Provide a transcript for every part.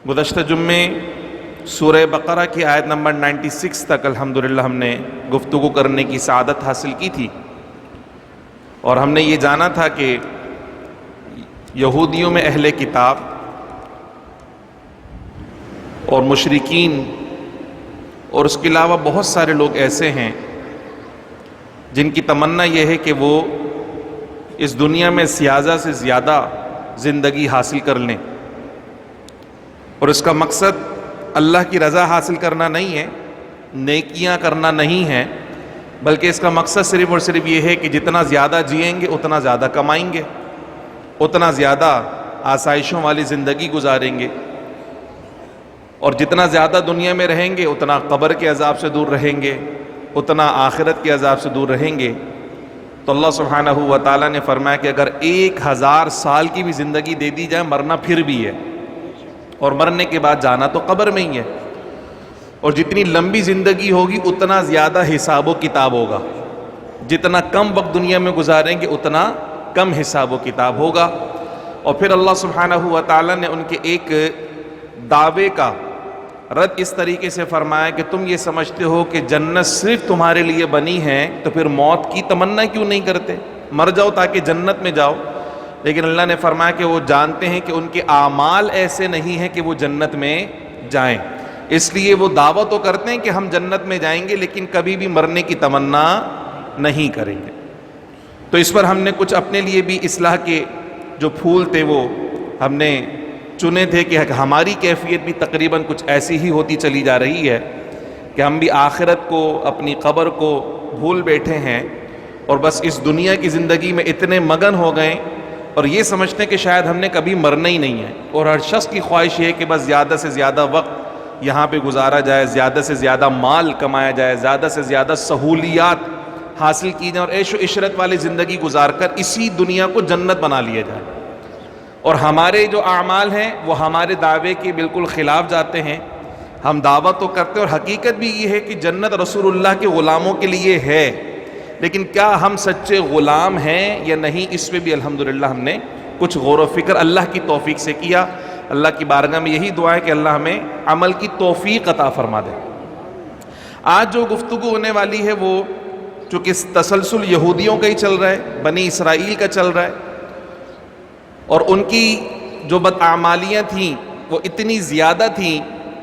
گزشتہ جمعے سورہ بقرہ کی آیت نمبر 96 تک الحمدللہ ہم نے گفتگو کرنے کی سعادت حاصل کی تھی، اور ہم نے یہ جانا تھا کہ یہودیوں میں اہل کتاب اور مشرکین اور اس کے علاوہ بہت سارے لوگ ایسے ہیں جن کی تمنا یہ ہے کہ وہ اس دنیا میں زیادہ سے زیادہ زندگی حاصل کر لیں، اور اس کا مقصد اللہ کی رضا حاصل کرنا نہیں ہے، نیکیاں کرنا نہیں ہے، بلکہ اس کا مقصد صرف اور صرف یہ ہے کہ جتنا زیادہ جئیں گے اتنا زیادہ کمائیں گے، اتنا زیادہ آسائشوں والی زندگی گزاریں گے، اور جتنا زیادہ دنیا میں رہیں گے اتنا قبر کے عذاب سے دور رہیں گے، اتنا آخرت کے عذاب سے دور رہیں گے۔ تو اللہ سبحانہ و تعالیٰ نے فرمایا کہ اگر 1000 سال کی بھی زندگی دے دی جائے، مرنا پھر بھی ہے، اور مرنے کے بعد جانا تو قبر میں ہی ہے، اور جتنی لمبی زندگی ہوگی اتنا زیادہ حساب و کتاب ہوگا، جتنا کم وقت دنیا میں گزاریں گے اتنا کم حساب و کتاب ہوگا۔ اور پھر اللہ سبحانہ و تعالیٰ نے ان کے ایک دعوے کا رد اس طریقے سے فرمایا کہ تم یہ سمجھتے ہو کہ جنت صرف تمہارے لیے بنی ہے، تو پھر موت کی تمنا کیوں نہیں کرتے؟ مر جاؤ تاکہ جنت میں جاؤ۔ لیکن اللہ نے فرمایا کہ وہ جانتے ہیں کہ ان کے اعمال ایسے نہیں ہیں کہ وہ جنت میں جائیں، اس لیے وہ دعویٰ تو کرتے ہیں کہ ہم جنت میں جائیں گے، لیکن کبھی بھی مرنے کی تمنا نہیں کریں گے۔ تو اس پر ہم نے کچھ اپنے لیے بھی اصلاح کے جو پھول تھے وہ ہم نے چنے تھے کہ ہماری کیفیت بھی تقریباً کچھ ایسی ہی ہوتی چلی جا رہی ہے کہ ہم بھی آخرت کو، اپنی قبر کو بھول بیٹھے ہیں، اور بس اس دنیا کی زندگی میں اتنے مگن ہو گئے اور یہ سمجھتے ہیں کہ شاید ہم نے کبھی مرنا ہی نہیں ہے، اور ہر شخص کی خواہش یہ ہے کہ بس زیادہ سے زیادہ وقت یہاں پہ گزارا جائے، زیادہ سے زیادہ مال کمایا جائے، زیادہ سے زیادہ سہولیات حاصل کی جائیں، اور عیش و عشرت والی زندگی گزار کر اسی دنیا کو جنت بنا لیا جائے۔ اور ہمارے جو اعمال ہیں وہ ہمارے دعوے کے بالکل خلاف جاتے ہیں۔ ہم دعویٰ تو کرتے ہیں، اور حقیقت بھی یہ ہے کہ جنت رسول اللہ کے غلاموں کے لیے ہے، لیکن کیا ہم سچے غلام ہیں یا نہیں، اس پہ بھی الحمدللہ ہم نے کچھ غور و فکر اللہ کی توفیق سے کیا۔ اللہ کی بارگاہ میں یہی دعا ہے کہ اللہ ہمیں عمل کی توفیق عطا فرما دے۔ آج جو گفتگو ہونے والی ہے وہ چونکہ تسلسل یہودیوں کا ہی چل رہا ہے، بنی اسرائیل کا چل رہا ہے، اور ان کی جو بدعمالیاں تھیں وہ اتنی زیادہ تھیں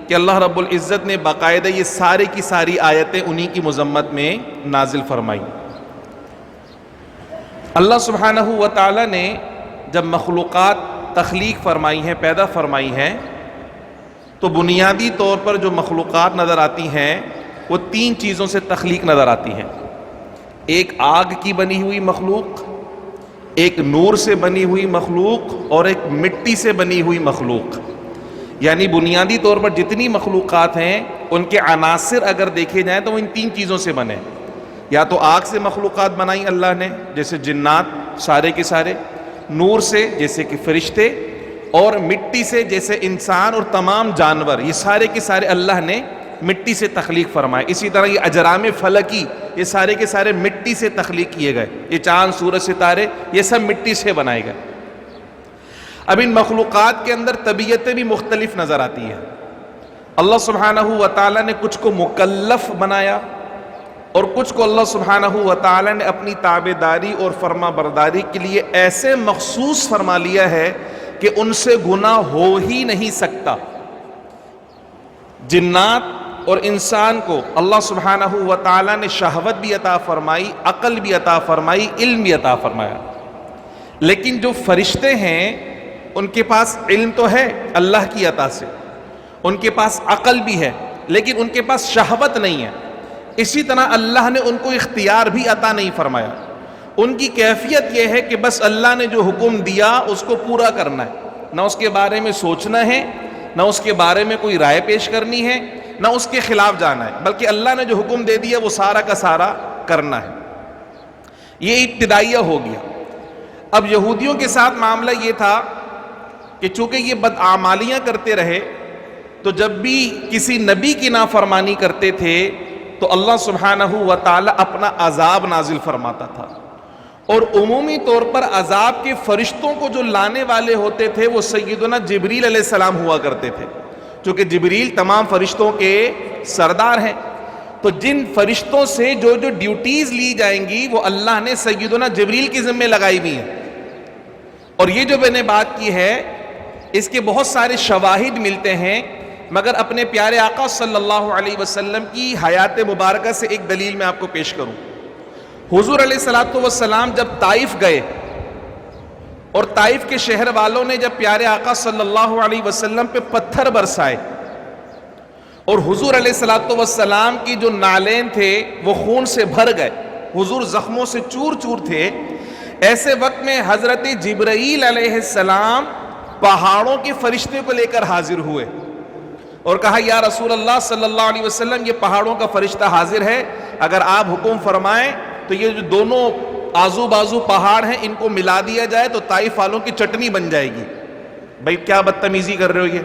کہ اللہ رب العزت نے باقاعدہ یہ سارے کی ساری آیتیں انہی کی مذمت میں نازل فرمائیں۔ اللہ سبحانہ و تعالیٰ نے جب مخلوقات تخلیق فرمائی ہیں، پیدا فرمائی ہیں، تو بنیادی طور پر جو مخلوقات نظر آتی ہیں وہ 3 چیزوں سے تخلیق نظر آتی ہیں۔ ایک آگ کی بنی ہوئی مخلوق، ایک نور سے بنی ہوئی مخلوق، اور ایک مٹی سے بنی ہوئی مخلوق۔ یعنی بنیادی طور پر جتنی مخلوقات ہیں ان کے عناصر اگر دیکھے جائیں تو وہ ان 3 چیزوں سے بنے۔ یا تو آگ سے مخلوقات بنائی اللہ نے جیسے جنات سارے کے سارے، نور سے جیسے کہ فرشتے، اور مٹی سے جیسے انسان اور تمام جانور، یہ سارے کے سارے اللہ نے مٹی سے تخلیق فرمائے۔ اسی طرح یہ اجرام فلکی، یہ سارے کے سارے مٹی سے تخلیق کیے گئے، یہ چاند سورج ستارے یہ سب مٹی سے بنائے گئے۔ اب ان مخلوقات کے اندر طبیعتیں بھی مختلف نظر آتی ہیں۔ اللہ سبحانہ و تعالیٰ نے کچھ کو مکلف بنایا، اور کچھ کو اللہ سبحانہ و تعالیٰ نے اپنی تابعداری اور فرما برداری کے لیے ایسے مخصوص فرما لیا ہے کہ ان سے گناہ ہو ہی نہیں سکتا۔ جنات اور انسان کو اللہ سبحانہ و تعالیٰ نے شہوت بھی عطا فرمائی، عقل بھی عطا فرمائی، علم بھی عطا فرمایا، لیکن جو فرشتے ہیں ان کے پاس علم تو ہے اللہ کی عطا سے، ان کے پاس عقل بھی ہے، لیکن ان کے پاس شہوت نہیں ہے۔ اسی طرح اللہ نے ان کو اختیار بھی عطا نہیں فرمایا۔ ان کی کیفیت یہ ہے کہ بس اللہ نے جو حکم دیا اس کو پورا کرنا ہے، نہ اس کے بارے میں سوچنا ہے، نہ اس کے بارے میں کوئی رائے پیش کرنی ہے، نہ اس کے خلاف جانا ہے، بلکہ اللہ نے جو حکم دے دیا وہ سارا کا سارا کرنا ہے۔ یہ ابتدائیہ ہو گیا۔ اب یہودیوں کے ساتھ معاملہ یہ تھا کہ چونکہ یہ بدعمالیاں کرتے رہے، تو جب بھی کسی نبی کی نافرمانی کرتے تھے تو اللہ سبحانہ و تعالی اپنا عذاب نازل فرماتا تھا۔ اور عمومی طور پر عذاب کے فرشتوں کو جو لانے والے ہوتے تھے وہ سیدنا جبریل علیہ السلام ہوا کرتے تھے، چونکہ جبریل تمام فرشتوں کے سردار ہیں۔ تو جن فرشتوں سے جو ڈیوٹیز لی جائیں گی وہ اللہ نے سیدنا جبریل کی ذمہ لگائی ہوئی ہیں۔ اور یہ جو میں نے بات کی ہے اس کے بہت سارے شواہد ملتے ہیں، مگر اپنے پیارے آقا صلی اللہ علیہ وسلم کی حیات مبارکہ سے ایک دلیل میں آپ کو پیش کروں۔ حضور علیہ الصلوۃ والسلام جب طائف گئے اور طائف کے شہر والوں نے جب پیارے آقا صلی اللہ علیہ وسلم پہ پتھر برسائے اور حضور علیہ الصلوۃ والسلام کی جو نالین تھے وہ خون سے بھر گئے، حضور زخموں سے چور چور تھے، ایسے وقت میں حضرت جبرائیل علیہ السلام پہاڑوں کے فرشتے کو لے کر حاضر ہوئے اور کہا یا رسول اللہ صلی اللہ علیہ وسلم، یہ پہاڑوں کا فرشتہ حاضر ہے، اگر آپ حکم فرمائیں تو یہ جو دونوں آزو بازو پہاڑ ہیں ان کو ملا دیا جائے تو طائف والوں کی چٹنی بن جائے گی۔ بھائی کیا بدتمیزی کر رہے ہو یہ؟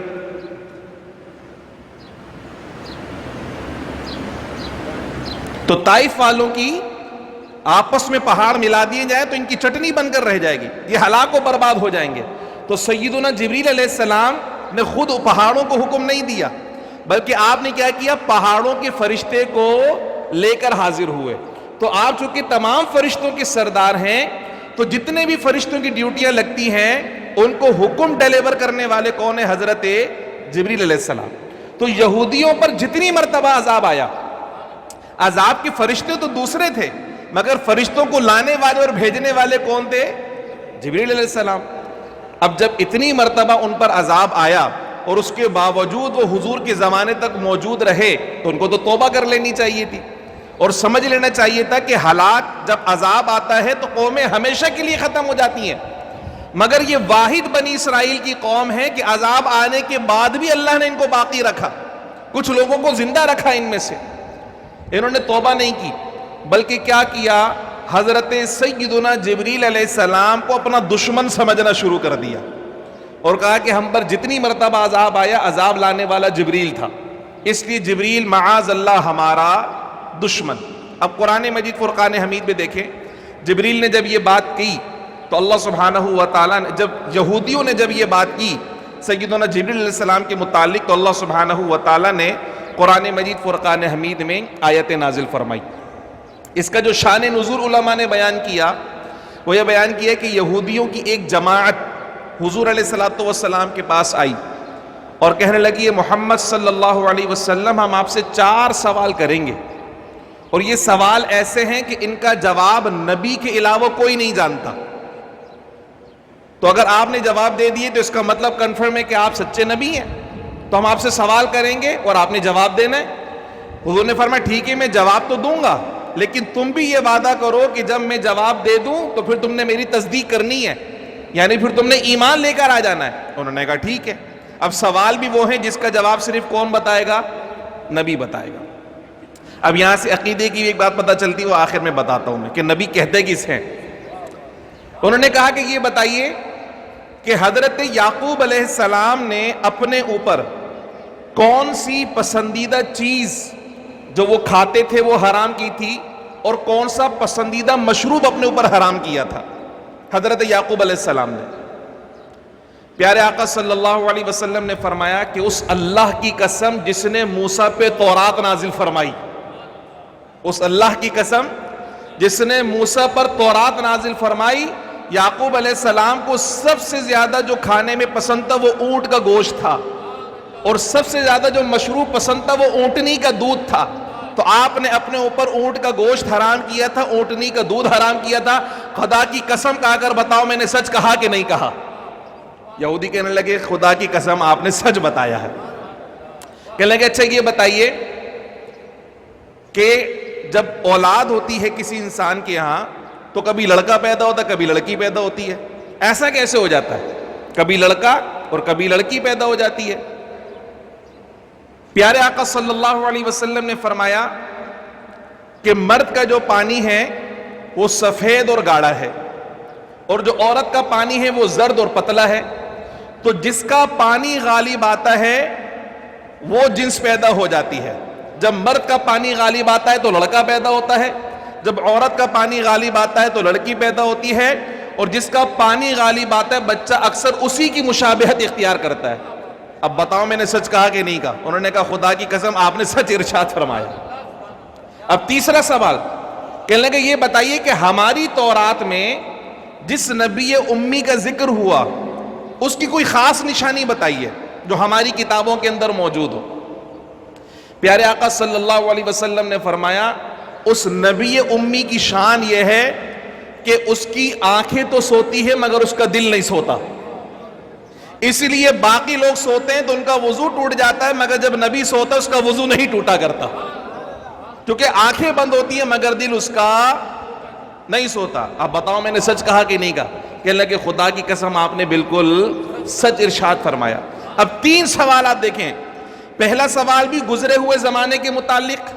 تو طائف والوں کی آپس میں پہاڑ ملا دیے جائے تو ان کی چٹنی بن کر رہ جائے گی، یہ ہلاک و برباد ہو جائیں گے۔ تو سیدنا جبریل علیہ السلام نے خود پہاڑوں کو حکم نہیں دیا، بلکہ آپ نے کیا کیا، پہاڑوں کے فرشتے کو لے کر حاضر ہوئے۔ تو آپ چونکہ تمام فرشتوں کے سردار ہیں تو جتنے بھی فرشتوں کی ڈیوٹیاں لگتی ہیں ان کو حکم ڈیلیور کرنے والے کون ہیں؟ حضرت جبریل علیہ السلام۔ تو یہودیوں پر جتنی مرتبہ عذاب آیا، عذاب کے فرشتے تو دوسرے تھے مگر فرشتوں کو لانے والے اور بھیجنے والے کون تھے؟ جبریل علیہ السلام۔ اب جب اتنی مرتبہ ان پر عذاب آیا اور اس کے باوجود وہ حضور کے زمانے تک موجود رہے تو ان کو تو توبہ کر لینی چاہیے تھی اور سمجھ لینا چاہیے تھا کہ ہلاک جب عذاب آتا ہے تو قومیں ہمیشہ کے لیے ختم ہو جاتی ہیں، مگر یہ واحد بنی اسرائیل کی قوم ہے کہ عذاب آنے کے بعد بھی اللہ نے ان کو باقی رکھا، کچھ لوگوں کو زندہ رکھا، ان میں سے انہوں نے توبہ نہیں کی بلکہ کیا کیا، حضرت سیدنا جبریل علیہ السلام کو اپنا دشمن سمجھنا شروع کر دیا اور کہا کہ ہم پر جتنی مرتبہ عذاب آیا عذاب لانے والا جبریل تھا، اس لیے جبریل معاذ اللہ ہمارا دشمن۔ اب قرآن مجید فرقان حمید میں دیکھیں، جبریل نے جب یہ بات کی تو اللہ سبحانہ و تعالیٰ نے، جب یہودیوں نے جب یہ بات کی سیدنا جبریل علیہ السلام کے متعلق تو اللہ سبحانہ و تعالیٰ نے قرآن مجید فرقان حمید میں آیت نازل فرمائی۔ اس کا جو شان نزول علماء نے بیان کیا وہ یہ بیان کیا کہ یہودیوں کی ایک جماعت حضور علیہ الصلوۃ والسلام کے پاس آئی اور کہنے لگی، محمد صلی اللہ علیہ وسلم ہم آپ سے 4 سوال کریں گے اور یہ سوال ایسے ہیں کہ ان کا جواب نبی کے علاوہ کوئی نہیں جانتا، تو اگر آپ نے جواب دے دیے تو اس کا مطلب کنفرم ہے کہ آپ سچے نبی ہیں، تو ہم آپ سے سوال کریں گے اور آپ نے جواب دینا ہے۔ حضور نے فرمایا ٹھیک ہے میں جواب تو دوں گا لیکن تم بھی یہ وعدہ کرو کہ جب میں جواب دے دوں تو پھر تم نے میری تصدیق کرنی ہے، یعنی پھر تم نے ایمان لے کر آ جانا ہے۔ انہوں نے کہا ٹھیک ہے۔ اب سوال بھی وہ ہیں جس کا جواب صرف کون بتائے گا؟ نبی بتائے گا۔ اب یہاں سے عقیدے کی ایک بات پتہ چلتی ہے، وہ آخر میں بتاتا ہوں میں کہ نبی کہتے کس ہیں۔ انہوں نے کہا کہ یہ بتائیے کہ حضرت یعقوب علیہ السلام نے اپنے اوپر کون سی پسندیدہ چیز جو وہ کھاتے تھے وہ حرام کی تھی اور کون سا پسندیدہ مشروب اپنے اوپر حرام کیا تھا؟ حضرت یعقوب علیہ السلام نے۔ پیارے آقا صلی اللہ علیہ وسلم نے فرمایا کہ اس اللہ کی قسم جس نے موسیٰ پہ تورات نازل فرمائی، اس اللہ کی قسم جس نے موسیٰ پر تورات نازل فرمائی، یعقوب علیہ السلام کو سب سے زیادہ جو کھانے میں پسند تھا وہ اونٹ کا گوشت تھا اور سب سے زیادہ جو مشروب پسند تھا وہ اونٹنی کا دودھ تھا۔ تو آپ نے اپنے اوپر اونٹ کا گوشت حرام کیا تھا، اونٹنی کا دودھ حرام کیا تھا۔ خدا کی قسم کہا کر بتاؤ میں نے سچ کہا کہ نہیں کہا؟ یہودی کہنے لگے خدا کی قسم آپ نے سچ بتایا ہے۔ کہنے لگے اچھا یہ بتائیے کہ جب اولاد ہوتی ہے کسی انسان کے ہاں تو کبھی لڑکا پیدا ہوتا ہے کبھی لڑکی پیدا ہوتی ہے، ایسا کیسے ہو جاتا ہے؟ کبھی لڑکا اور کبھی لڑکی پیدا ہو جاتی ہے۔ پیارے آقا صلی اللہ علیہ وسلم نے فرمایا کہ مرد کا جو پانی ہے وہ سفید اور گاڑھا ہے اور جو عورت کا پانی ہے وہ زرد اور پتلا ہے، تو جس کا پانی غالب آتا ہے وہ جنس پیدا ہو جاتی ہے۔ جب مرد کا پانی غالب آتا ہے تو لڑکا پیدا ہوتا ہے، جب عورت کا پانی غالب آتا ہے تو لڑکی پیدا ہوتی ہے، اور جس کا پانی غالب آتا ہے بچہ اکثر اسی کی مشابہت اختیار کرتا ہے۔ اب بتاؤ میں نے سچ کہا کہ نہیں کہا؟ انہوں نے کہا خدا کی قسم آپ نے سچ ارشاد فرمایا۔ اب تیسرا سوال کہنے لگے یہ بتائیے کہ ہماری تورات میں جس نبی امی کا ذکر ہوا اس کی کوئی خاص نشانی بتائیے جو ہماری کتابوں کے اندر موجود ہو۔ پیارے آقا صلی اللہ علیہ وسلم نے فرمایا اس نبی امی کی شان یہ ہے کہ اس کی آنکھیں تو سوتی ہے مگر اس کا دل نہیں سوتا، اس لیے باقی لوگ سوتے ہیں تو ان کا وضو ٹوٹ جاتا ہے، مگر جب نبی سوتا ہے اس کا وضو نہیں ٹوٹا کرتا، کیونکہ آنکھیں بند ہوتی ہیں مگر دل اس کا نہیں سوتا۔ اب بتاؤ میں نے سچ کہا کہ نہیں کہا؟ کہنے لگے خدا کی قسم آپ نے بالکل سچ ارشاد فرمایا۔ اب 3 سوالات دیکھیں، پہلا سوال بھی گزرے ہوئے زمانے کے متعلق،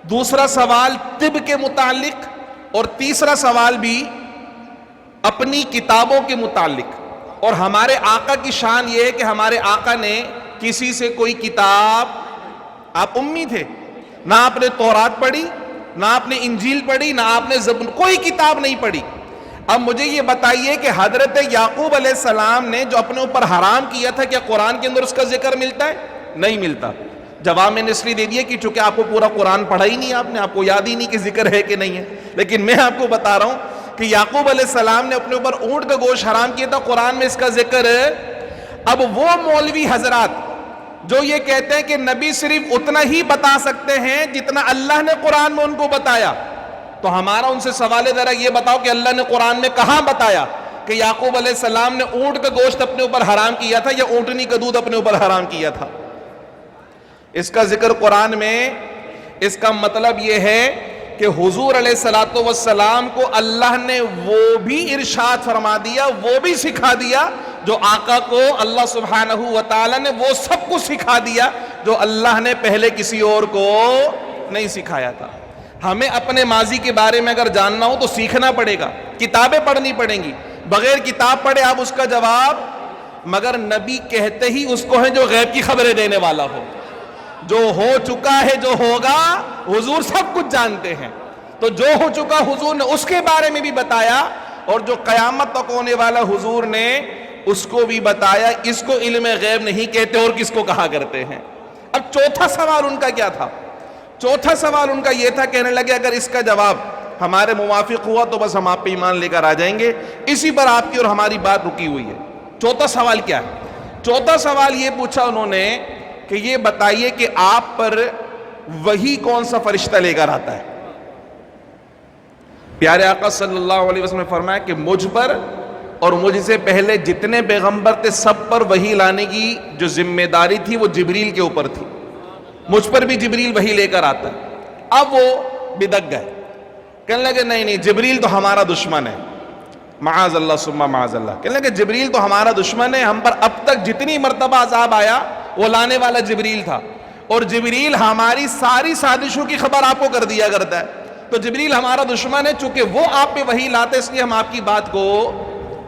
دوسرا سوال طب کے متعلق، اور تیسرا سوال بھی اپنی کتابوں کے متعلق۔ اور ہمارے آقا کی شان یہ ہے کہ ہمارے آقا نے کسی سے کوئی کتاب، آپ امی تھے، نہ آپ نے تورات پڑھی، نہ آپ نے انجیل پڑھی، نہ آپ نے زبور، کوئی کتاب نہیں پڑھی۔ اب مجھے یہ بتائیے کہ حضرت یعقوب علیہ السلام نے جو اپنے اوپر حرام کیا تھا کیا قرآن کے اندر اس کا ذکر ملتا ہے؟ نہیں ملتا۔ جواب میں نے اس لیے دے دیا کہ چونکہ آپ کو پورا قرآن پڑھا ہی نہیں، آپ کو یاد ہی نہیں کہ ذکر ہے کہ نہیں ہے، لیکن میں آپ کو بتا رہا ہوں کہ یعقوب علیہ السلام نے اپنے اوپر اونٹ کا گوشت حرام کیا تھا، قرآن میں اس کا ذکر ہے۔ اب وہ مولوی حضرات جو یہ کہتے ہیں کہ نبی صرف اتنا ہی بتا سکتے ہیں جتنا اللہ نے قرآن میں ان کو بتایا، تو ہمارا ان سے سوال ہے ذرا یہ بتاؤ کہ اللہ نے قرآن میں کہاں بتایا کہ یعقوب علیہ السلام نے اونٹ کا گوشت اپنے اوپر حرام کیا تھا یا اونٹنی کا دودھ اپنے اوپر حرام کیا تھا؟ اس کا ذکر قرآن میں، اس کا مطلب یہ ہے کہ حضور علیہ الصلوۃ والسلام کو اللہ نے وہ بھی ارشاد فرما دیا، وہ بھی سکھا دیا جو آقا کو اللہ سبحانہ و تعالی نے وہ سب کچھ سکھا دیا جو اللہ نے پہلے کسی اور کو نہیں سکھایا تھا۔ ہمیں اپنے ماضی کے بارے میں اگر جاننا ہو تو سیکھنا پڑے گا، کتابیں پڑھنی پڑیں گی، بغیر کتاب پڑھے آپ اس کا جواب، مگر نبی کہتے ہی اس کو ہے جو غیب کی خبریں دینے والا ہو، جو ہو چکا ہے، جو ہوگا، حضور سب کچھ جانتے ہیں، تو جو ہو چکا حضور نے اس کے بارے میں بھی بتایا، اور جو قیامت تک ہونے والا حضور نے اس کو بھی بتایا۔ اس کو علم غیب نہیں کہتے، اور کس کو کہا کرتے ہیں؟ اب چوتھا سوال ان کا کیا تھا؟ چوتھا سوال ان کا یہ تھا، کہنے لگے اگر اس کا جواب ہمارے موافق ہوا تو بس ہم آپ پہ ایمان لے کر آ جائیں گے، اسی پر آپ کی اور ہماری بات رکی ہوئی ہے۔ چوتھا سوال کیا ہے؟ چوتھا سوال یہ پوچھا انہوں نے کہ یہ بتائیے کہ آپ پر وہی کون سا فرشتہ لے کر آتا ہے؟ پیارے آقا صلی اللہ علیہ وسلم نے فرمایا کہ مجھ پر اور مجھ سے پہلے جتنے پیغمبر تھے سب پر وحی لانے کی جو ذمہ داری تھی وہ جبریل کے اوپر تھی، مجھ پر بھی جبریل وحی لے کر آتا ہے۔ اب وہ بدک گئے، کہنے لگے نہیں جبریل تو ہمارا دشمن ہے، معاذ اللہ ثم معاذ اللہ، کہنے لگے جبریل تو ہمارا دشمن ہے، ہم پر اب تک جتنی مرتبہ عذاب آیا وہ لانے والا جبریل تھا، اور جبریل ہماری ساری سازشوں کی خبر آپ کو کر دیا کرتا ہے، تو جبریل ہمارا دشمن ہے، چونکہ وہ آپ پہ وحی لاتے اس لیے ہم آپ کی بات کو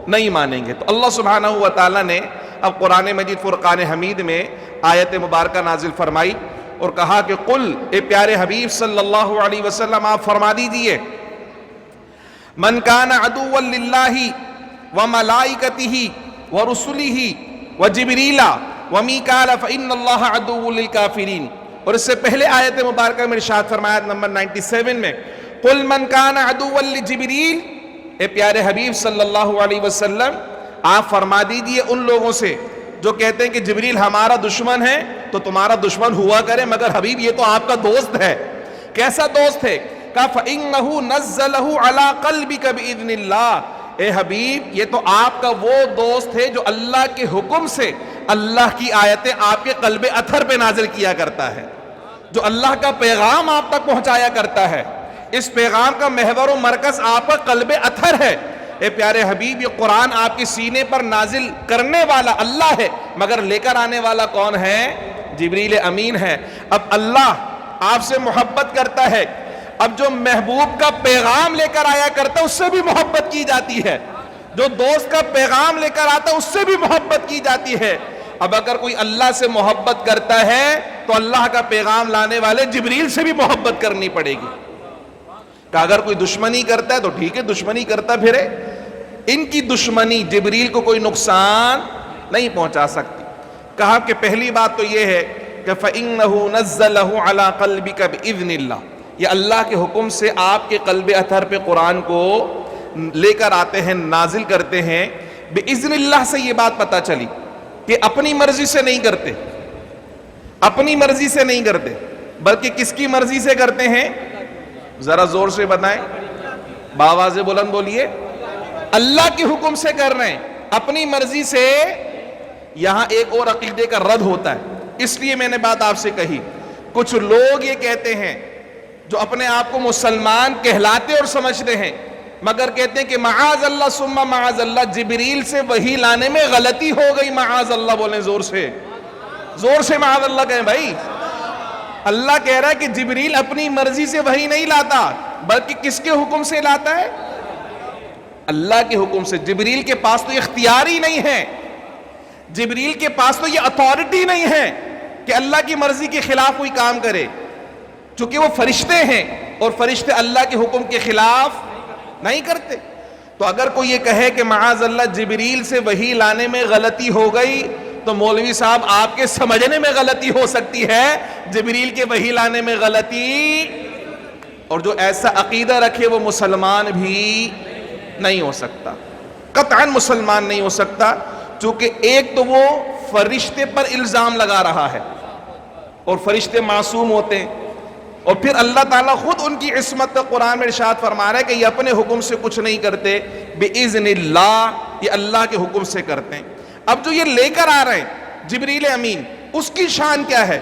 نہیں مانیں گے۔ تو اللہ سبحانہ و تعالیٰ نے اب قرآن مجید فرقان حمید میں آیت مبارکہ نازل فرمائی اور کہا کہ قل، اے پیارے حبیب صلی اللہ علیہ وسلم آپ فرما دیجئے، من کان عدوا للہ وملائکتہ ورسلہ وجبریل ومیکال فإن اللہ عدو للکافرین۔ اور اس سے پہلے آیت مبارکہ میں ارشاد فرمایا نمبر 97 میں، قل من کان عدوا لجبریل، اے پیارے حبیب صلی اللہ علیہ وسلم آپ فرما دیجئے ان لوگوں سے جو کہتے ہیں کہ جبریل ہمارا دشمن ہے تو تمہارا دشمن ہوا کرے، مگر حبیب یہ تو آپ کا دوست ہے۔ کیسا دوست ہے؟ کہا فَإِنَّهُ نَزَّلَهُ عَلَىٰ قَلْبِكَ بِإِذْنِ اللَّهِ، اے حبیب یہ تو آپ کا وہ دوست ہے جو اللہ کے حکم سے اللہ کی آیتیں آپ کے قلب اطہر پہ نازل کیا کرتا ہے، جو اللہ کا پیغام آپ تک پہنچایا کرتا ہے، اس پیغام کا محور و مرکز آپ کا قلب اطہر ہے۔ اے پیارے حبیب یہ قرآن آپ کے سینے پر نازل کرنے والا اللہ ہے، مگر لے کر آنے والا کون ہے؟ جبریل امین ہے۔ اب اللہ آپ سے محبت کرتا ہے، اب جو محبوب کا پیغام لے کر آیا کرتا ہے اس سے بھی محبت کی جاتی ہے، جو دوست کا پیغام لے کر آتا ہے اس سے بھی محبت کی جاتی ہے۔ اب اگر کوئی اللہ سے محبت کرتا ہے تو اللہ کا پیغام لانے والے جبریل سے بھی محبت کرنی پڑے گی۔ کہ اگر کوئی دشمنی کرتا ہے تو ٹھیک ہے، دشمنی کرتا پھرے، ان کی دشمنی جبریل کو کوئی نقصان نہیں پہنچا سکتی۔ کہا کہ پہلی بات تو یہ ہے کہ فَإِنَّهُ نَزَّلَهُ عَلَىٰ قَلْبِكَ بِإِذْنِ اللَّهِ، یہ اللہ کے حکم سے آپ کے قلب اطہر پہ قرآن کو لے کر آتے ہیں، نازل کرتے ہیں۔ بِإِذْنِ اللَّهِ سے یہ بات پتہ چلی کہ اپنی مرضی سے نہیں کرتے، اپنی مرضی سے نہیں کرتے، بلکہ کس کی مرضی سے کرتے ہیں؟ ذرا زور سے بتائیں، بآواز بلند بولیے، اللہ کے حکم سے کر رہے ہیں، اپنی مرضی سے۔ یہاں ایک اور عقیدے کا رد ہوتا ہے، اس لیے میں نے بات آپ سے کہی۔ کچھ لوگ یہ کہتے ہیں جو اپنے آپ کو مسلمان کہلاتے اور سمجھتے ہیں، مگر کہتے ہیں کہ معاذ اللہ ثم معاذ اللہ، جبریل سے وحی لانے میں غلطی ہو گئی، معاذ اللہ بولیں زور سے، زور سے معاذ اللہ کہیں بھائی۔ اللہ کہہ رہا ہے کہ جبریل اپنی مرضی سے وحی نہیں لاتا، بلکہ کس کے حکم سے لاتا ہے؟ اللہ کے حکم سے۔ جبریل کے پاس تو اختیار ہی نہیں ہے، جبریل کے پاس تو یہ اتھارٹی نہیں ہے کہ اللہ کی مرضی کے خلاف کوئی کام کرے، چونکہ وہ فرشتے ہیں اور فرشتے اللہ کے حکم کے خلاف نہیں کرتے۔ تو اگر کوئی یہ کہے کہ معاذ اللہ جبریل سے وحی لانے میں غلطی ہو گئی، تو مولوی صاحب آپ کے سمجھنے میں غلطی ہو سکتی ہے، جبریل کے وحی لانے میں غلطی۔ اور جو ایسا عقیدہ رکھے وہ مسلمان بھی نہیں ہو سکتا، قطعاً مسلمان نہیں ہو سکتا، چونکہ ایک تو وہ فرشتے پر الزام لگا رہا ہے، اور فرشتے معصوم ہوتے ہیں، اور پھر اللہ تعالیٰ خود ان کی عصمت قرآن میں ارشاد فرما رہا ہے کہ یہ اپنے حکم سے کچھ نہیں کرتے، بِإِذْنِ اللَّهِ، یہ اللہ کے حکم سے کرتے ہیں۔ اب جو یہ لے کر آ رہے ہیں جبریل امین، اس کی شان کیا ہے؟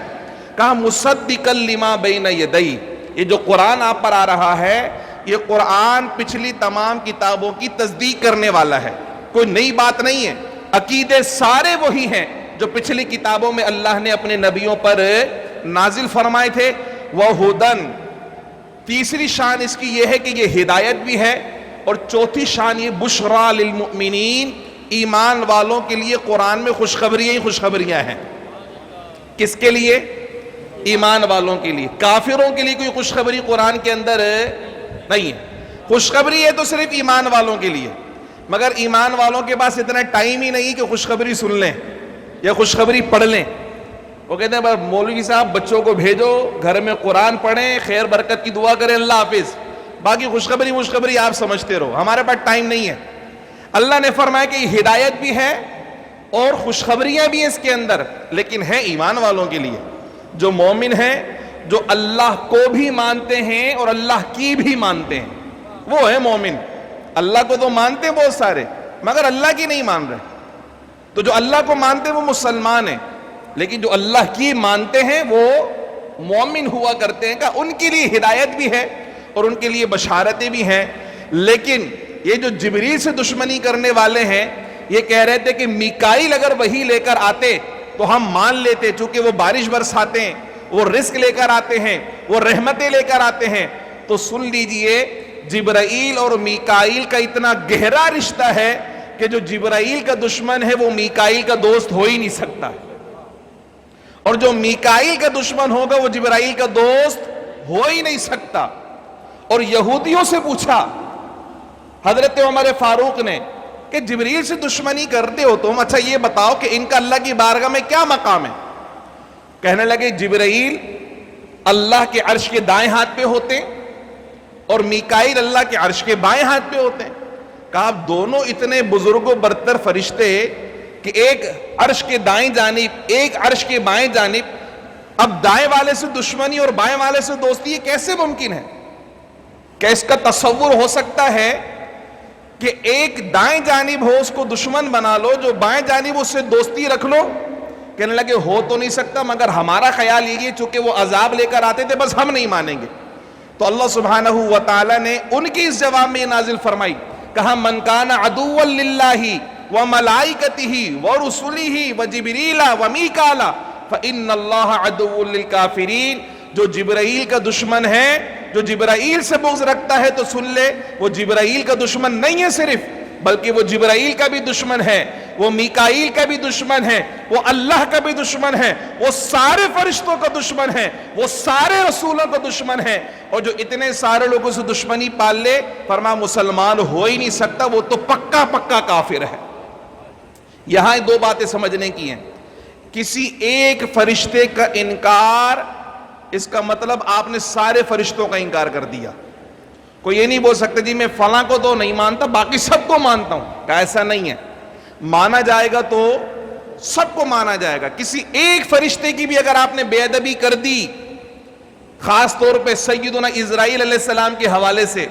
کہا مصدقا لما بین یدی، یہ جو قرآن آپ پر آ رہا ہے، یہ قرآن پچھلی تمام کتابوں کی تصدیق کرنے والا ہے، کوئی نئی بات نہیں ہے، عقیدے سارے وہی ہیں جو پچھلی کتابوں میں اللہ نے اپنے نبیوں پر نازل فرمائے تھے۔ وَہُدًى، تیسری شان اس کی یہ ہے کہ یہ ہدایت بھی ہے، اور چوتھی شان یہ بشریٰ للمؤمنین، ایمان والوں کے لیے قرآن میں خوشخبریاں ہی خوشخبریاں ہیں۔ کس کے لیے؟ ایمان والوں کے لیے۔ کافروں کے لیے کوئی خوشخبری قرآن کے اندر نہیں ہے، خوشخبری ہے تو صرف ایمان والوں کے لیے، مگر ایمان والوں کے پاس اتنا ٹائم ہی نہیں کہ خوشخبری سن لیں یا خوشخبری پڑھ لیں۔ وہ کہتے ہیں مولوی صاحب بچوں کو بھیجو گھر میں قرآن پڑھیں، خیر برکت کی دعا کریں، اللہ حافظ، باقی خوشخبری آپ سمجھتے رہو، ہمارے پاس ٹائم نہیں ہے۔ اللہ نے فرمایا کہ یہ ہدایت بھی ہے اور خوشخبریاں بھی ہیں اس کے اندر، لیکن ہے ایمان والوں کے لیے، جو مومن ہیں، جو اللہ کو بھی مانتے ہیں اور اللہ کی بھی مانتے ہیں، وہ ہے مومن۔ اللہ کو تو مانتے ہیں بہت سارے، مگر اللہ کی نہیں مان رہے۔ تو جو اللہ کو مانتے ہیں وہ مسلمان ہیں، لیکن جو اللہ کی مانتے ہیں وہ مومن ہوا کرتے ہیں، کہ ان کے لیے ہدایت بھی ہے اور ان کے لیے بشارتیں بھی ہیں۔ لیکن یہ جو جبریل سے دشمنی کرنے والے ہیں، یہ کہہ رہے تھے کہ میکائیل اگر وحی لے کر آتے تو ہم مان لیتے، چونکہ وہ بارش برساتے ہیں، وہ رزق لے کر آتے ہیں، وہ رحمتیں لے کر آتے ہیں۔ تو سن لیجئے، جبرائیل اور میکائیل کا اتنا گہرا رشتہ ہے کہ جو جبرائیل کا دشمن ہے وہ میکائیل کا دوست ہو ہی نہیں سکتا، اور جو میکائیل کا دشمن ہوگا وہ جبرائیل کا دوست ہو ہی نہیں سکتا۔ اور یہودیوں سے پوچھا حضرت عمر فاروق نے کہ جبریل سے دشمنی کرتے ہو تم، اچھا یہ بتاؤ کہ ان کا اللہ کی بارگاہ میں کیا مقام ہے؟ کہنے لگے جبرائیل اللہ کے عرش کے دائیں ہاتھ پہ ہوتے ہیں اور میکائیل اللہ کے عرش کے بائیں ہاتھ پہ ہوتے ہیں۔ کہا اب دونوں اتنے بزرگ و برتر فرشتے کہ ایک عرش کے دائیں جانب ایک عرش کے بائیں جانب، اب دائیں والے سے دشمنی اور بائیں والے سے دوستی، یہ کیسے ممکن ہے؟ کیا اس کا تصور ہو سکتا ہے کہ ایک دائیں جانب ہو اس کو دشمن بنا لو، جو بائیں جانب اس سے دوستی رکھ لو؟ کہنے لگے ہو تو نہیں سکتا، مگر ہمارا خیال یہ چونکہ وہ عذاب لے کر آتے تھے بس ہم نہیں مانیں گے۔ تو اللہ سبحانہ و تعالی نے ان کی اس جواب میں نازل فرمائی، کہا من کان عدوا للہ وملائکتہ ورسلہ وجبریل ومیکال فإن اللہ عدو للکافرین، جو جبرائیل کا دشمن ہے، جو جبرائیل سے بغض رکھتا ہے تو سن لے وہ جبرائیل کا دشمن نہیں ہے صرف، بلکہ وہ جبرائیل کا بھی دشمن ہے، وہ میکائیل کا بھی دشمن ہے، وہ اللہ کا بھی دشمن ہے، وہ سارے فرشتوں کا دشمن ہے، وہ سارے رسولوں کا دشمن ہے۔ اور جو اتنے سارے لوگوں سے دشمنی پال لے، فرمایا مسلمان ہو ہی نہیں سکتا، وہ تو پکا پکا کافر ہے۔ یہاں دو باتیں سمجھنے کی ہیں۔ کسی ایک فرشتے کا انکار، اس کا مطلب آپ نے سارے فرشتوں کا انکار کر دیا۔ کوئی یہ نہیں بول سکتا جی میں فلاں کو تو نہیں مانتا، باقی سب کو مانتا ہوں، کہ ایسا نہیں ہے۔ مانا جائے گا تو سب کو مانا جائے گا۔ کسی ایک فرشتے کی بھی اگر آپ نے بے ادبی کر دی، خاص طور پہ سیدنا اسرائیل علیہ السلام کے حوالے سے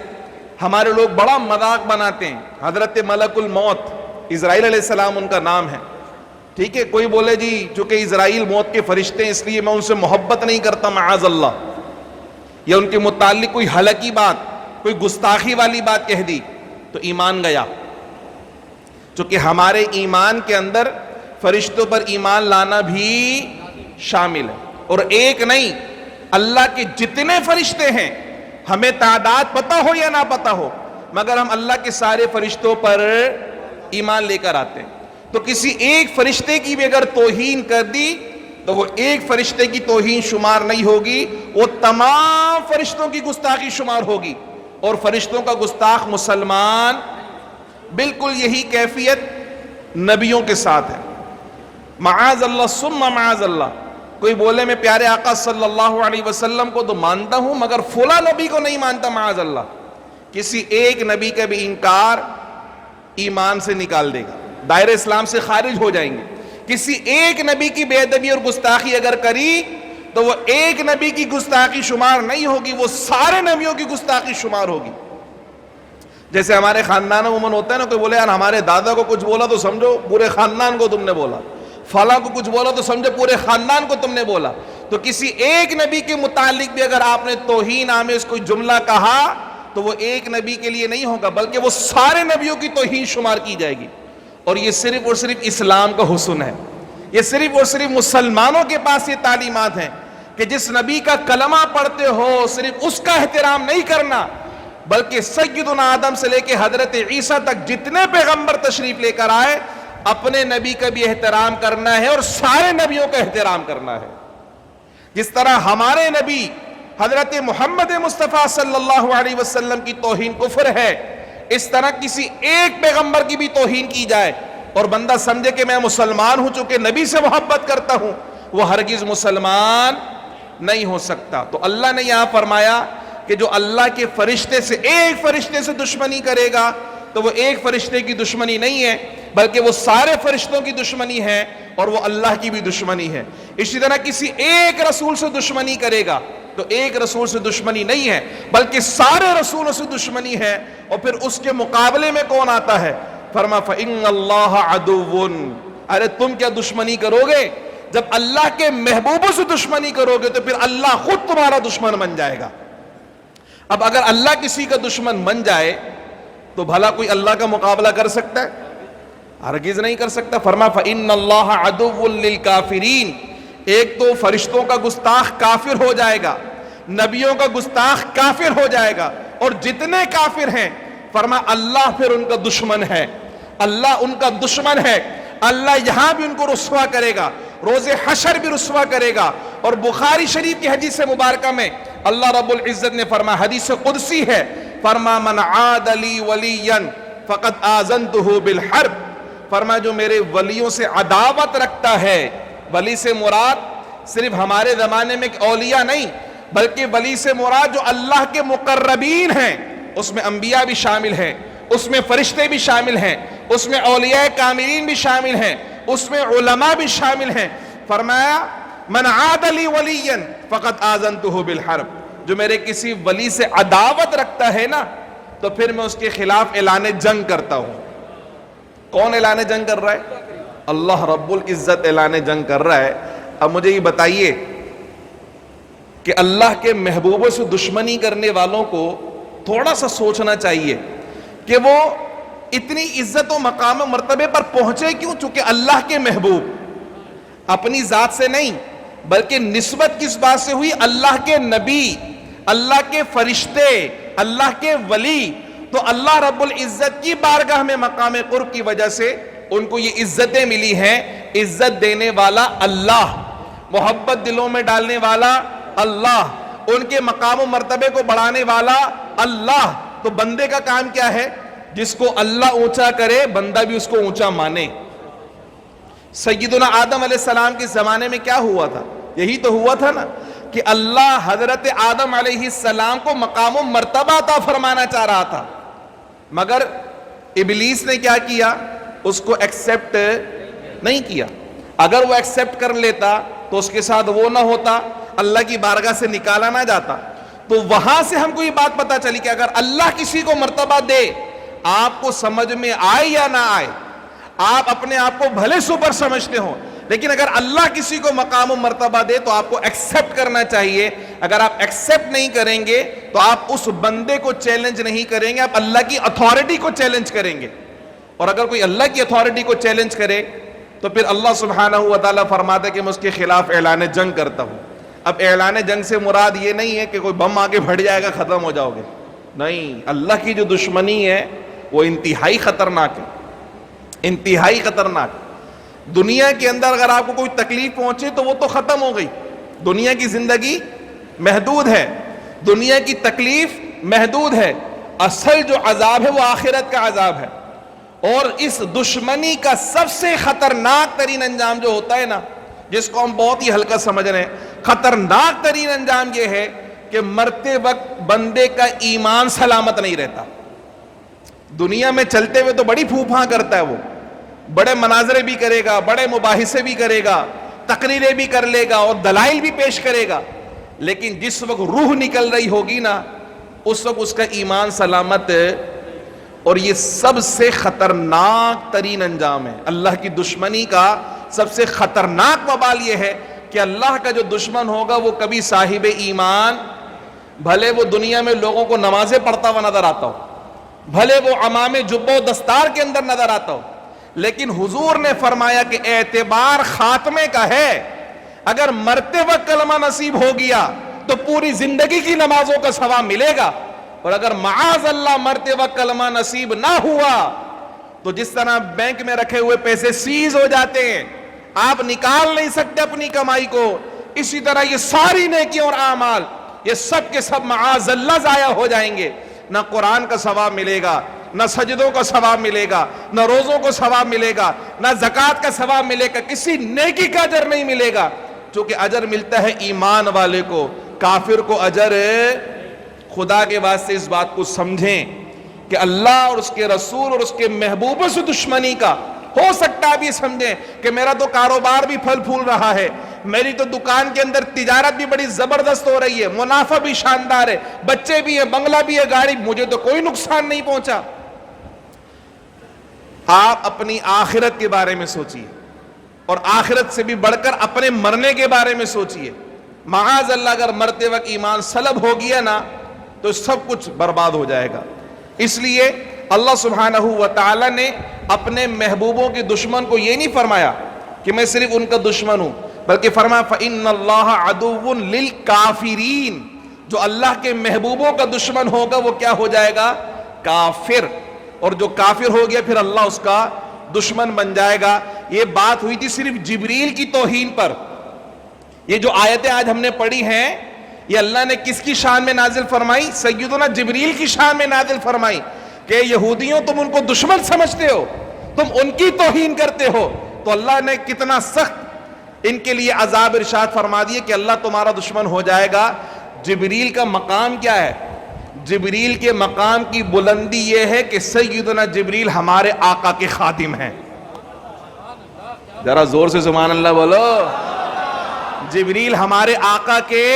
ہمارے لوگ بڑا مذاق بناتے ہیں۔ حضرت ملک الموت، اسرائیل علیہ السلام ان کا نام ہے، ٹھیک ہے۔ کوئی بولے جی چونکہ اسرائیل موت کے فرشتے ہیں اس لیے میں ان سے محبت نہیں کرتا، معاذ اللہ، یا ان کے متعلق کوئی حلقی بات، کوئی گستاخی والی بات کہہ دی تو ایمان گیا۔ چونکہ ہمارے ایمان کے اندر فرشتوں پر ایمان لانا بھی شامل ہے، اور ایک نہیں، اللہ کے جتنے فرشتے ہیں، ہمیں تعداد پتہ ہو یا نہ پتہ ہو، مگر ہم اللہ کے سارے فرشتوں پر ایمان لے کر آتے ہیں۔ تو کسی ایک فرشتے کی بھی اگر توہین کر دی تو وہ ایک فرشتے کی توہین شمار نہیں ہوگی، وہ تمام فرشتوں کی گستاخی شمار ہوگی۔ اور فرشتوں کا گستاخ مسلمان، بالکل یہی کیفیت نبیوں کے ساتھ ہے۔ معاذ اللہ ثم معاذ اللہ، کوئی بولے میں پیارے آقا صلی اللہ علیہ وسلم کو تو مانتا ہوں مگر فلاں نبی کو نہیں مانتا، معاذ اللہ، کسی ایک نبی کا بھی انکار ایمان سے نکال دے گا، دائرہ اسلام سے خارج ہو جائیں گے۔ کسی ایک نبی کی بے ادبی اور گستاخی اگر کری تو وہ ایک نبی کی گستاخی شمار نہیں ہوگی، وہ سارے نبیوں کی گستاخی شمار ہوگی۔ جیسے ہمارے خاندان میں عموماً ہوتا ہے نا، کوئی بولے یار ہمارے دادا کو کچھ بولا تو سمجھو پورے خاندان کو تم نے بولا، فلاں کو کچھ بولا تو سمجھو پورے خاندان کو تم نے بولا۔ تو کسی ایک نبی کے متعلق بھی اگر آپ نے توہین آمیز کوئی جملہ کہا تو وہ ایک نبی کے لیے نہیں ہوگا، بلکہ وہ سارے نبیوں کی توہین شمار کی جائے گی۔ اور یہ صرف اور صرف اسلام کا حسن ہے، یہ صرف اور صرف مسلمانوں کے پاس یہ تعلیمات ہیں کہ جس نبی کا کلمہ پڑھتے ہو صرف اس کا احترام نہیں کرنا، بلکہ سیدنا آدم سے لے کے حضرت عیسیٰ تک جتنے پیغمبر تشریف لے کر آئے، اپنے نبی کا بھی احترام کرنا ہے اور سارے نبیوں کا احترام کرنا ہے۔ جس طرح ہمارے نبی حضرت محمد مصطفیٰ صلی اللہ علیہ وسلم کی توہین کفر ہے، اس طرح کسی ایک پیغمبر کی بھی توہین کی جائے اور بندہ سمجھے کہ میں مسلمان ہوں چونکہ نبی سے محبت کرتا ہوں، وہ ہرگز مسلمان نہیں ہو سکتا۔ تو اللہ نے یہاں فرمایا کہ جو اللہ کے فرشتے سے ایک فرشتے سے دشمنی کرے گا تو وہ ایک فرشتے کی دشمنی نہیں ہے، بلکہ وہ سارے فرشتوں کی دشمنی ہے اور وہ اللہ کی بھی دشمنی ہے۔ اسی طرح کسی ایک رسول سے دشمنی کرے گا تو ایک رسول سے دشمنی نہیں ہے، بلکہ سارے رسولوں سے دشمنی ہے۔ اور پھر اس کے مقابلے میں کون آتا ہے؟ فرما فَإِنَّ اللَّهَ عَدُوٌ، ارے تم کیا دشمنی کرو گے؟ جب اللہ کے محبوبوں سے دشمنی کرو گے تو پھر اللہ خود تمہارا دشمن بن جائے گا۔ اب اگر اللہ کسی کا دشمن بن جائے تو بھلا کوئی اللہ کا مقابلہ کر سکتا ہے؟ ہرگز نہیں کر سکتا۔ فرما فَإِنَّ اللَّهَ عَدُوٌّ لِّلْكَافِرِينَ، ایک تو فرشتوں کا گستاخ کافر ہو جائے گا، نبیوں کا گستاخ کافر ہو جائے گا، اور جتنے کافر ہیں فرما اللہ پھر ان کا دشمن ہے، اللہ ان کا دشمن ہے۔ اللہ یہاں بھی ان کو رسوا کرے گا، روز حشر بھی رسوا کرے گا۔ اور بخاری شریف کی حدیث مبارکہ میں اللہ رب العزت نے فرما، حدیث قدسی ہے، فرما من عاد لی ولیا فقد آذنتہ بالحرب، فرما جو میرے ولیوں سے عداوت رکھتا ہے، ولی سے مراد صرف ہمارے زمانے میں اولیاء نہیں، بلکہ ولی سے مراد جو اللہ کے مقربین ہیں، اس میں انبیاء بھی شامل ہیں، اس میں فرشتے بھی شامل ہیں، اس میں اولیاء کاملین بھی شامل ہیں، اس میں علماء بھی شامل ہیں۔ فرمایا من عاد لی ولیا فقد آذنتہ بالحرب، جو میرے کسی ولی سے عداوت رکھتا ہے نا تو پھر میں اس کے خلاف اعلان جنگ کرتا ہوں۔ کون اعلان جنگ کر رہا ہے؟ اللہ رب العزت اعلان جنگ کر رہا ہے۔ اب مجھے یہ بتائیے کہ اللہ کے محبوبوں سے دشمنی کرنے والوں کو تھوڑا سا سوچنا چاہیے کہ وہ اتنی عزت و مقام و مرتبے پر پہنچے کیوں؟ چونکہ اللہ کے محبوب، اپنی ذات سے نہیں بلکہ نسبت کس بات سے ہوئی؟ اللہ کے نبی، اللہ کے فرشتے، اللہ کے ولی، تو اللہ رب العزت کی بارگاہ میں مقام قرب کی وجہ سے ان کو یہ عزتیں ملی ہیں. عزت دینے والا اللہ, محبت دلوں میں ڈالنے والا اللہ, ان کے مقام و مرتبے کو بڑھانے والا اللہ. تو بندے کا کام کیا ہے؟ جس کو اللہ اونچا کرے بندہ بھی اس کو اونچا مانے. سیدنا آدم علیہ السلام کے زمانے میں کیا ہوا تھا؟ یہی تو ہوا تھا نا کہ اللہ حضرت آدم علیہ السلام کو مقام و مرتبہ عطا فرمانا چاہ رہا تھا, مگر ابلیس نے کیا کیا؟ اس کو ایکسپٹ نہیں کیا. اگر وہ ایکسپٹ کر لیتا تو اس کے ساتھ وہ نہ ہوتا, اللہ کی بارگاہ سے نکالا نہ جاتا. تو وہاں سے ہم کو یہ بات پتا چلی کہ اگر اللہ کسی کو مرتبہ دے, آپ کو سمجھ میں آئے یا نہ آئے, آپ اپنے آپ کو بھلے سپر سمجھتے ہو, لیکن اگر اللہ کسی کو مقام و مرتبہ دے تو آپ کو ایکسپٹ کرنا چاہیے. اگر آپ ایکسپٹ نہیں کریں گے تو آپ اس بندے کو چیلنج نہیں کریں گے, آپ اللہ کی اتھارٹی کو چیلنج کریں گے. اور اگر کوئی اللہ کی اتھارٹی کو چیلنج کرے تو پھر اللہ سبحانہ و تعالیٰ فرماتا ہے کہ میں اس کے خلاف اعلان جنگ کرتا ہوں. اب اعلان جنگ سے مراد یہ نہیں ہے کہ کوئی بم آگے پھٹ جائے گا ختم ہو جاؤ گے, نہیں. اللہ کی جو دشمنی ہے وہ انتہائی خطرناک ہے, انتہائی خطرناک. دنیا کے اندر اگر آپ کو کوئی تکلیف پہنچے تو وہ تو ختم ہو گئی. دنیا کی زندگی محدود ہے, دنیا کی تکلیف محدود ہے. اصل جو عذاب ہے وہ آخرت کا عذاب ہے. اور اس دشمنی کا سب سے خطرناک ترین انجام جو ہوتا ہے نا, جس کو ہم بہت ہی ہلکا سمجھ رہے ہیں, خطرناک ترین انجام یہ ہے کہ مرتے وقت بندے کا ایمان سلامت نہیں رہتا. دنیا میں چلتے ہوئے تو بڑی پھوپھاں کرتا ہے, وہ بڑے مناظرے بھی کرے گا, بڑے مباحثے بھی کرے گا, تقریریں بھی کر لے گا اور دلائل بھی پیش کرے گا, لیکن جس وقت روح نکل رہی ہوگی نا اس وقت اس کا ایمان سلامت. اور یہ سب سے خطرناک ترین انجام ہے. اللہ کی دشمنی کا سب سے خطرناک وبال یہ ہے کہ اللہ کا جو دشمن ہوگا وہ کبھی صاحب ایمان, بھلے وہ دنیا میں لوگوں کو نمازیں پڑھتا ہوا نظر آتا ہو, بھلے وہ عمام جبہ و دستار کے اندر نظر آتا ہو, لیکن حضور نے فرمایا کہ اعتبار خاتمے کا ہے. اگر مرتے وقت کلمہ نصیب ہو گیا تو پوری زندگی کی نمازوں کا ثواب ملے گا, اور اگر معاذ اللہ مرتے وقت کلمہ نصیب نہ ہوا تو جس طرح بینک میں رکھے ہوئے پیسے سیز ہو جاتے ہیں, آپ نکال نہیں سکتے اپنی کمائی کو, اسی طرح یہ ساری نیکیاں اور اعمال یہ سب کے سب معاذ اللہ ضائع ہو جائیں گے. نہ قرآن کا ثواب ملے گا, نہ سجدوں کا ثواب ملے گا, نہ روزوں کو ثواب ملے گا, نہ زکوٰۃ کا ثواب ملے گا, کسی نیکی کا اجر نہیں ملے گا. چونکہ اجر ملتا ہے ایمان والے کو, کافر کو اجر. خدا کے واسطے اس بات کو سمجھیں کہ اللہ اور اس کے رسول اور اس کے محبوبوں سے دشمنی کا ہو سکتا ہے. بھی سمجھیں کہ میرا تو کاروبار بھی پھل پھول رہا ہے, میری تو دکان کے اندر تجارت بھی بڑی زبردست ہو رہی ہے, منافع بھی شاندار ہے, بچے بھی ہیں, بنگلہ بھی ہے, گاڑی, مجھے تو کوئی نقصان نہیں پہنچا. آپ اپنی آخرت کے بارے میں سوچئے, اور آخرت سے بھی بڑھ کر اپنے مرنے کے بارے میں سوچئے. معاذ اللہ اگر مرتے وقت ایمان سلب ہو گیا نا تو سب کچھ برباد ہو جائے گا. اس لیے اللہ سبحانہ و تعالی نے اپنے محبوبوں کے دشمن کو یہ نہیں فرمایا کہ میں صرف ان کا دشمن ہوں, بلکہ فرمایا فَإِنَّ اللَّهَ عَدُوٌّ لِلْكَافِرِينَ. جو اللہ کے محبوبوں کا دشمن ہوگا وہ کیا ہو جائے گا؟ کافر. اور جو کافر ہو گیا پھر اللہ اس کا دشمن بن جائے گا. یہ بات ہوئی تھی صرف جبریل کی توہین پر. یہ جو آیتیں آج ہم نے پڑھی ہیں یہ اللہ نے کس کی شان میں نازل فرمائی؟ سیدنا جبریل کی شان میں نازل فرمائی کہ یہودیوں تم ان کو دشمن سمجھتے ہو, تم ان کی توہین کرتے ہو. تو اللہ نے کتنا سخت ان کے لیے عذاب ارشاد فرما دیے کہ اللہ تمہارا دشمن ہو جائے گا. جبریل کا مقام کیا ہے؟ جبریل کے مقام کی بلندی یہ ہے کہ سیدنا جبریل ہمارے آقا کے خادم ہیں. ذرا زور سے سبحان اللہ بولو. جبریل ہمارے آقا کے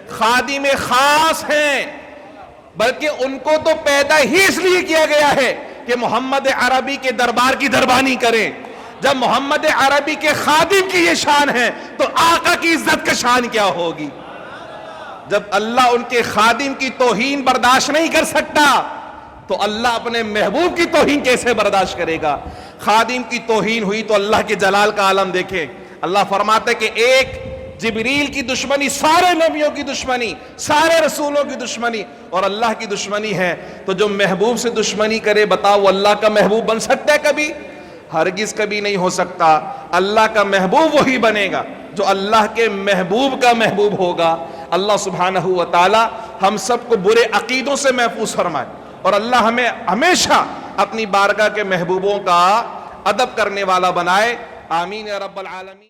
خادم خاص ہیں, بلکہ ان کو تو پیدا ہی اس لیے کیا گیا ہے کہ محمد عربی کے دربار کی دربانی کریں. جب محمد عربی کے خادم کی یہ شان ہے تو آقا کی عزت کا شان کیا ہوگی؟ جب اللہ ان کے خادم کی توہین برداشت نہیں کر سکتا تو اللہ اپنے محبوب کی توہین کیسے برداشت کرے گا؟ خادم کی توہین ہوئی تو اللہ کے جلال کا عالم دیکھیں. اللہ فرماتے کہ ایک جبریل کی دشمنی سارے نبیوں کی دشمنی، سارے رسولوں کی دشمنی اور اللہ کی دشمنی ہے، تو جو محبوب سے دشمنی کرے بتاؤ وہ اللہ کا محبوب بن سکتا ہے کبھی؟ ہرگز کبھی نہیں ہو سکتا۔ اللہ کا محبوب وہی بنے گا جو اللہ کے محبوب کا محبوب ہوگا۔ اللہ سبحانہ و تعالی ہم سب کو برے عقیدوں سے محفوظ فرمائے، اور اللہ ہمیں ہمیشہ اپنی بارگاہ کے محبوبوں کا ادب کرنے والا بنائے۔ آمین یا رب العالمین۔